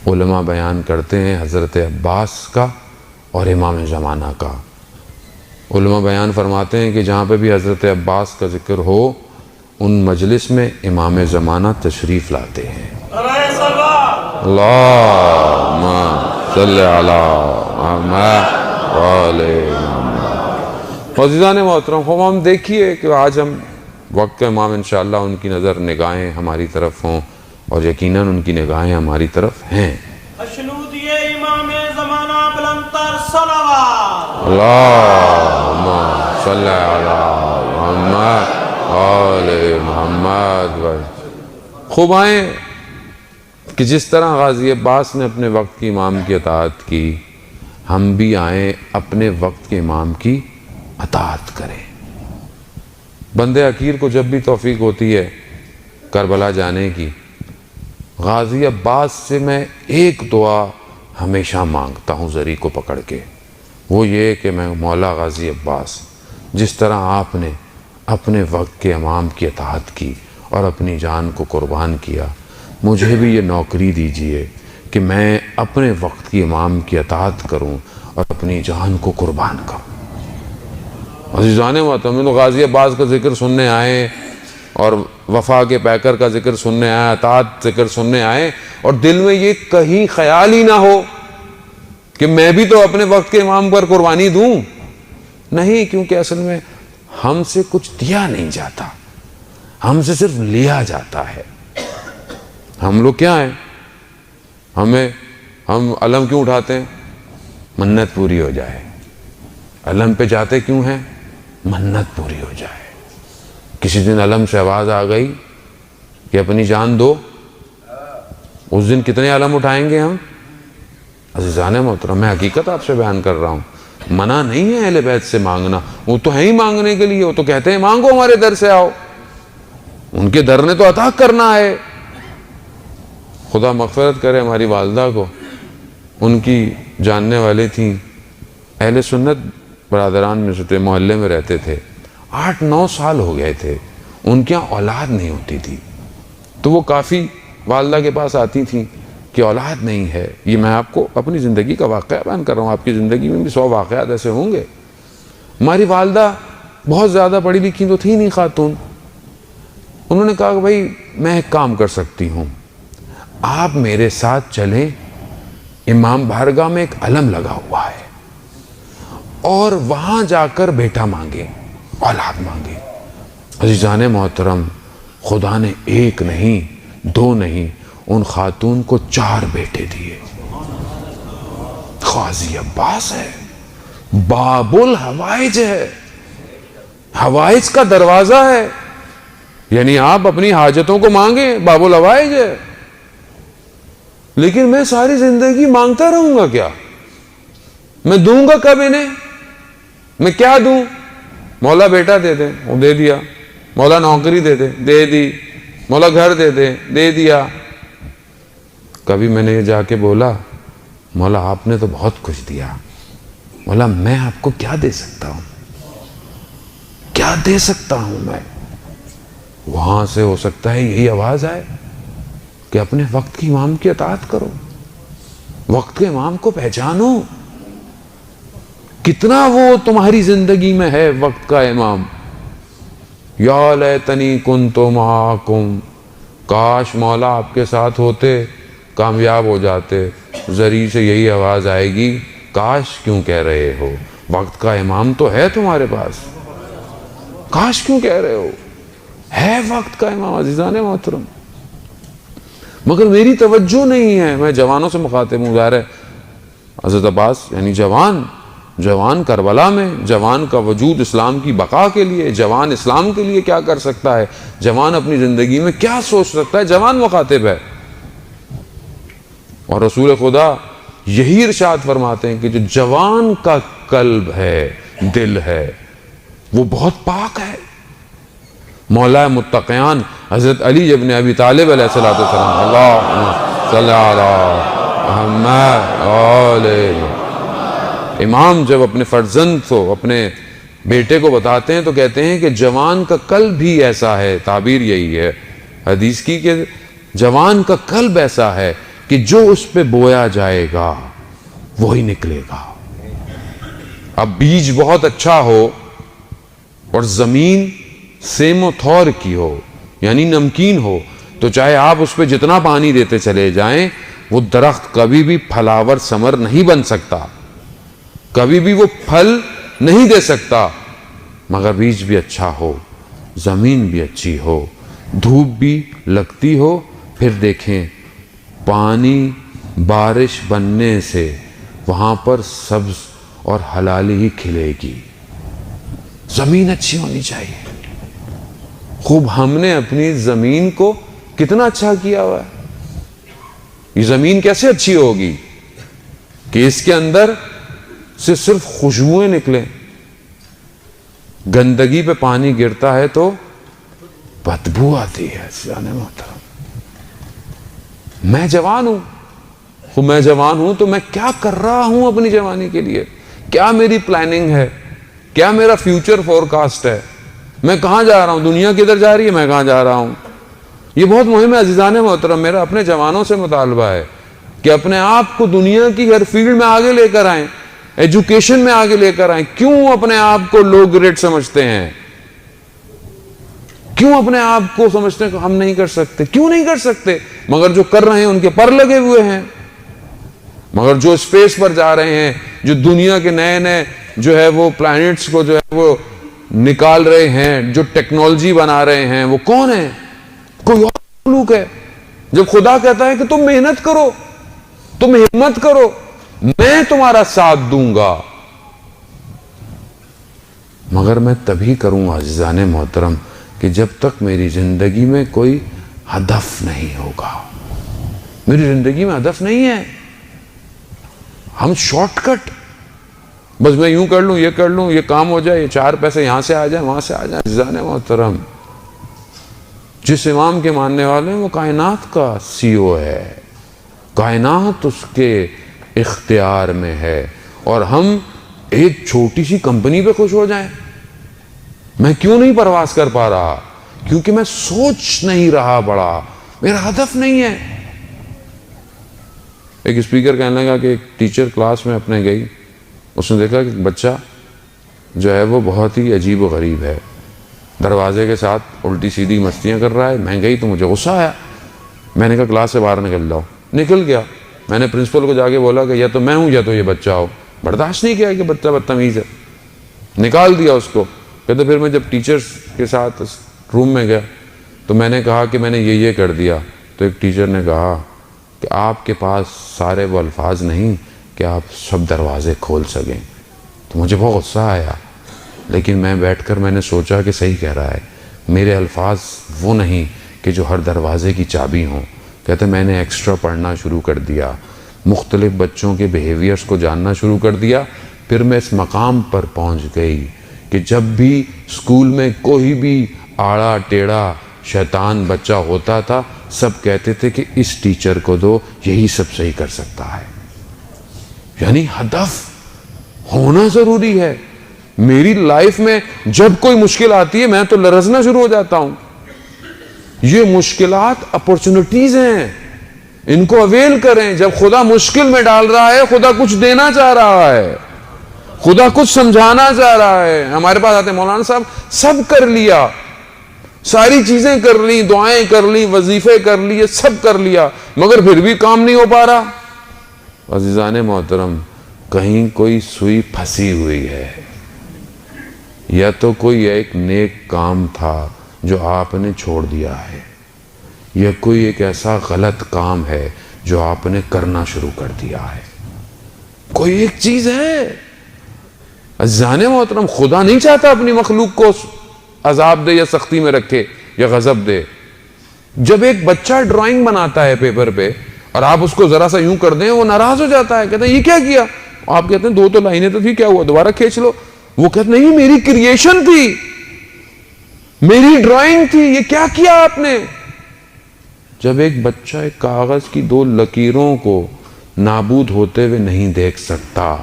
علماء بیان کرتے ہیں حضرت عباس کا اور امام زمانہ کا۔ علماء بیان فرماتے ہیں کہ جہاں پہ بھی حضرت عباس کا ذکر ہو ان مجلس میں امام زمانہ تشریف لاتے ہیں۔ اللہم صلی علی محمد وعلی محمد۔ عزیزان محترم، ہم دیکھیے کہ آج ہم وقت کا امام انشاءاللہ ان کی نظر نگاہیں ہماری طرف ہوں اور یقیناً ان کی نگاہیں ہماری طرف ہیں۔ اشنودیے امام زمانہ بلندتر صلوات۔ اللہم صلی علی محمد وعلی محمد۔ خوب آئیں کہ جس طرح غازی عباس نے اپنے وقت کی امام کی اطاعت کی، ہم بھی آئیں اپنے وقت کے امام کی اطاعت کریں۔ بندے حقیر کو جب بھی توفیق ہوتی ہے کربلا جانے کی، غازی عباس سے میں ایک دعا ہمیشہ مانگتا ہوں زری کو پکڑ کے، وہ یہ کہ میں مولا غازی عباس، جس طرح آپ نے اپنے وقت کے امام کی اطاعت کی اور اپنی جان کو قربان کیا، مجھے بھی یہ نوکری دیجئے کہ میں اپنے وقت کی امام کی اطاعت کروں اور اپنی جان کو قربان کروں۔ عزیزان محترم، تو غازی عباس کا ذکر سننے آئے اور وفا کے پیکر کا ذکر سننے آئے، اطاعت ذکر سننے آئے، اور دل میں یہ کہیں خیال ہی نہ ہو کہ میں بھی تو اپنے وقت کے امام پر قربانی دوں۔ نہیں، کیونکہ اصل میں ہم سے کچھ دیا نہیں جاتا، ہم سے صرف لیا جاتا ہے۔ ہم لوگ کیا ہیں؟ ہم علم کیوں اٹھاتے ہیں؟ منت پوری ہو جائے۔ علم پہ جاتے کیوں ہیں؟ منت پوری ہو جائے۔ کسی دن علم سے آواز آ گئی کہ اپنی جان دو، اس دن کتنے علم اٹھائیں گے ہم؟ عزیزان محترم، میں حقیقت آپ سے بیان کر رہا ہوں، منع نہیں ہے اہل بیت سے مانگنا، وہ تو ہے ہی مانگنے کے لیے، وہ تو کہتے ہیں مانگو ہمارے در سے آؤ، ان کے در نے تو عطا کرنا ہے۔ خدا مغفرت کرے ہماری والدہ کو، ان کی جاننے والے تھیں، اہل سنت برادران میں سے تھے، محلے میں رہتے تھے، 8-9 سال ہو گئے تھے، ان کے یہاں اولاد نہیں ہوتی تھی، تو وہ کافی والدہ کے پاس آتی تھیں کہ اولاد نہیں ہے۔ یہ میں آپ کو اپنی زندگی کا واقعہ بیان کر رہا ہوں، آپ کی زندگی میں بھی 100 واقعات ایسے ہوں گے۔ ہماری والدہ بہت زیادہ پڑھی لکھی تو تھی نہیں خاتون، انہوں نے کہا کہ بھائی میں ایک کام کر سکتی ہوں، آپ میرے ساتھ چلیں، امام بارگاہ میں ایک علم لگا ہوا ہے اور وہاں جا کر بیٹا مانگے، اولاد مانگے۔ عزیزان محترم، خدا نے 1 نہیں 2 نہیں، ان خاتون کو 4 بیٹے دیے۔ غازی عباس ہے، باب الحوائج ہے، حوائج کا دروازہ ہے، یعنی آپ اپنی حاجتوں کو مانگیں، باب الحوائج ہے۔ لیکن میں ساری زندگی مانگتا رہوں گا کیا؟ میں دوں گا کب انہیں؟ میں کیا دوں؟ مولا بیٹا دے دے، وہ دے دیا۔ مولا نوکری دے دے، دے دی۔ مولا گھر دے دے، دے دیا۔ کبھی میں نے یہ جا کے بولا مولا آپ نے تو بہت کچھ دیا، مولا میں آپ کو کیا دے سکتا ہوں؟ کیا دے سکتا ہوں میں؟ وہاں سے ہو سکتا ہے یہی آواز آئے کہ اپنے وقت کی امام کی اطاعت کرو، وقت کے امام کو پہچانو۔ کتنا وہ تمہاری زندگی میں ہے وقت کا امام۔ یا لیتنی کنت معکم، کاش مولا آپ کے ساتھ ہوتے، کامیاب ہو جاتے۔ زری سے یہی آواز آئے گی، کاش کیوں کہہ رہے ہو؟ وقت کا امام تو ہے تمہارے پاس، کاش کیوں کہہ رہے ہو؟ ہے وقت کا امام عزیزان محترم، مگر میری توجہ نہیں ہے۔ میں جوانوں سے مخاطب ہوں، ظاہر ہے حضرت عباس یعنی جوان کربلا میں، جوان کا وجود اسلام کی بقا کے لیے، جوان اسلام کے لیے کیا کر سکتا ہے، جوان اپنی زندگی میں کیا سوچ سکتا ہے، جوان مخاطب ہے۔ اور رسول خدا یہی ارشاد فرماتے ہیں کہ جو جوان کا قلب ہے، دل ہے، وہ بہت پاک ہے۔ مولا متقیان حضرت علی ابن ابی طالب علیہ السلام، اللہم صلی علی محمد۔ امام جب اپنے فرزند کو، اپنے بیٹے کو بتاتے ہیں تو کہتے ہیں کہ جوان کا قلب بھی ایسا ہے، تعبیر یہی ہے حدیث کی کہ جوان کا قلب ایسا ہے کہ جو اس پہ بویا جائے گا وہی نکلے گا. اب بیج بہت اچھا ہو اور زمین سیم و تھور کی ہو یعنی نمکین ہو تو چاہے آپ اس پہ جتنا پانی دیتے چلے جائیں وہ درخت کبھی بھی پھلاور ثمر نہیں بن سکتا, کبھی بھی وہ پھل نہیں دے سکتا. مگر بیج بھی اچھا ہو, زمین بھی اچھی ہو, دھوپ بھی لگتی ہو, پھر دیکھیں پانی بارش بننے سے وہاں پر سبز اور حلالی ہی کھلے گی. زمین اچھی ہونی چاہیے. خوب ہم نے اپنی زمین کو کتنا اچھا کیا ہوا ہے. یہ زمین کیسے اچھی ہوگی کہ اس کے اندر سے صرف خوشبوئیں نکلیں. گندگی پہ پانی گرتا ہے تو بدبو آتی ہے. جانے محترم میں جوان ہوں تو میں کیا کر رہا ہوں اپنی جوانی کے لیے, کیا میری پلاننگ ہے, کیا میرا فیوچر فورکاسٹ ہے, میں کہاں جا رہا ہوں, دنیا کدھر جا رہی ہے, میں کہاں جا رہا ہوں. یہ بہت مہم ہے عزیزان محترم. میرا اپنے جوانوں سے مطالبہ ہے کہ اپنے آپ کو دنیا کی ہر فیلڈ میں آگے لے کر آئیں, ایجوکیشن میں آگے لے کر آئیں. کیوں اپنے آپ کو لو گریڈ سمجھتے ہیں, کیوں اپنے آپ کو سمجھتے ہیں کہ ہم نہیں کر سکتے, کیوں نہیں کر سکتے؟ مگر جو کر رہے ہیں ان کے پر لگے ہوئے ہیں. مگر جو اسپیس پر جا رہے ہیں, جو دنیا کے نئے نئے جو ہے وہ پلانٹس کو جو ہے وہ نکال رہے ہیں, جو ٹیکنالوجی بنا رہے ہیں, وہ کون ہے؟ کوئی اور مخلوق ہے. جب خدا کہتا ہے کہ تم محنت کرو, تم ہمت کرو, میں تمہارا ساتھ دوں گا, مگر میں تبھی کروں عزیزان محترم کہ جب تک میری زندگی میں کوئی ہدف نہیں ہوگا. میری زندگی میں ہدف نہیں ہے. ہم شارٹ کٹ, بس میں یوں کر لوں, یہ کر لوں, یہ کام ہو جائے, یہ 4 پیسے یہاں سے آ جائیں, وہاں سے آ جائیں. عزیزان محترم, جس امام کے ماننے والے ہیں وہ کائنات کا CEO ہے, کائنات اس کے اختیار میں ہے, اور ہم ایک چھوٹی سی کمپنی پہ خوش ہو جائیں. میں کیوں نہیں پرواز کر پا رہا؟ کیونکہ میں سوچ نہیں رہا بڑا, میرا ہدف نہیں ہے. ایک اسپیکر کہنے لگا کہ ایک ٹیچر کلاس میں اپنے گئی, اس نے دیکھا کہ بچہ جو ہے وہ بہت ہی عجیب و غریب ہے, دروازے کے ساتھ الٹی سیدھی مستیاں کر رہا ہے. میں گئی تو مجھے غصہ آیا, میں نے کہا کلاس سے باہر نکل جاؤ. نکل گیا. میں نے پرنسپل کو جا کے بولا کہ یا تو میں ہوں یا تو یہ بچہ ہو. برداشت نہیں کیا کہ بچہ بدتمیز ہے, نکال دیا اس کو. کہتے پھر میں جب ٹیچرز کے ساتھ روم میں گیا تو میں نے کہا کہ میں نے یہ کر دیا. تو ایک ٹیچر نے کہا کہ آپ کے پاس سارے وہ الفاظ نہیں کہ آپ سب دروازے کھول سکیں. تو مجھے بہت غصہ آیا, لیکن میں بیٹھ کر میں نے سوچا کہ صحیح کہہ رہا ہے. میرے الفاظ وہ نہیں کہ جو ہر دروازے کی چابی ہوں. کہتے میں نے ایکسٹرا پڑھنا شروع کر دیا, مختلف بچوں کے بیہیویئرز کو جاننا شروع کر دیا. پھر میں اس مقام پر پہنچ گئی کہ جب بھی اسکول میں کوئی بھی آڑا ٹیڑھا شیطان بچہ ہوتا تھا, سب کہتے تھے کہ اس ٹیچر کو دو, یہی سب صحیح کر سکتا ہے. یعنی ہدف ہونا ضروری ہے. میری لائف میں جب کوئی مشکل آتی ہے میں تو لرزنا شروع ہو جاتا ہوں. یہ مشکلات اپورچونٹیز ہیں, ان کو اویل کریں. جب خدا مشکل میں ڈال رہا ہے, خدا کچھ دینا چاہ رہا ہے, خدا کچھ سمجھانا چاہ رہا ہے. ہمارے پاس آتے ہیں مولانا صاحب, سب کر لیا, ساری چیزیں کر لی, دعائیں کر لی, وظیفے کر لیے, سب کر لیا, مگر پھر بھی کام نہیں ہو پا رہا. عزیزان محترم, کہیں کوئی سوئی پھنسی ہوئی ہے, یا تو کوئی ایک نیک کام تھا جو آپ نے چھوڑ دیا ہے, یا کوئی ایک ایسا غلط کام ہے جو آپ نے کرنا شروع کر دیا ہے. کوئی ایک چیز ہے. عزیزان محترم, خدا نہیں چاہتا اپنی مخلوق کو عذاب دے یا سختی میں رکھے یا غضب دے. جب ایک بچہ ڈرائنگ بناتا ہے پیپر پہ اور آپ اس کو ذرا سا یوں کر دیں, وہ ناراض ہو جاتا ہے, کہتا ہے یہ کیا کیا؟ آپ کہتے ہیں 2 تو لائنیں تو تھی, کیا ہوا, دوبارہ کھینچ لو. وہ کہتے نہیں, میری کریشن تھی, میری ڈرائنگ تھی, یہ کیا کیا آپ نے؟ جب ایک بچہ ایک کاغذ کی 2 لکیروں کو نابود ہوتے ہوئے نہیں دیکھ سکتا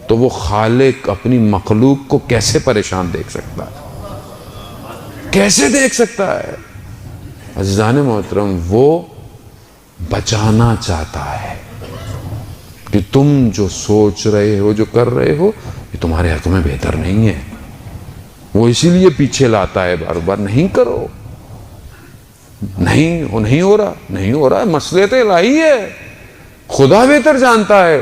تو وہ خالق اپنی مخلوق کو کیسے پریشان دیکھ سکتا ہے, کیسے دیکھ سکتا ہے؟ عزیزان محترم, وہ بچانا چاہتا ہے کہ تم جو سوچ رہے ہو، جو کر رہے ہو، یہ تمہارے حق میں بہتر نہیں ہے. وہ اسی لیے پیچھے لاتا ہے بار بار، نہیں کرو، نہیں ہو رہا، مصلحت الہی ہے، خدا بہتر جانتا ہے.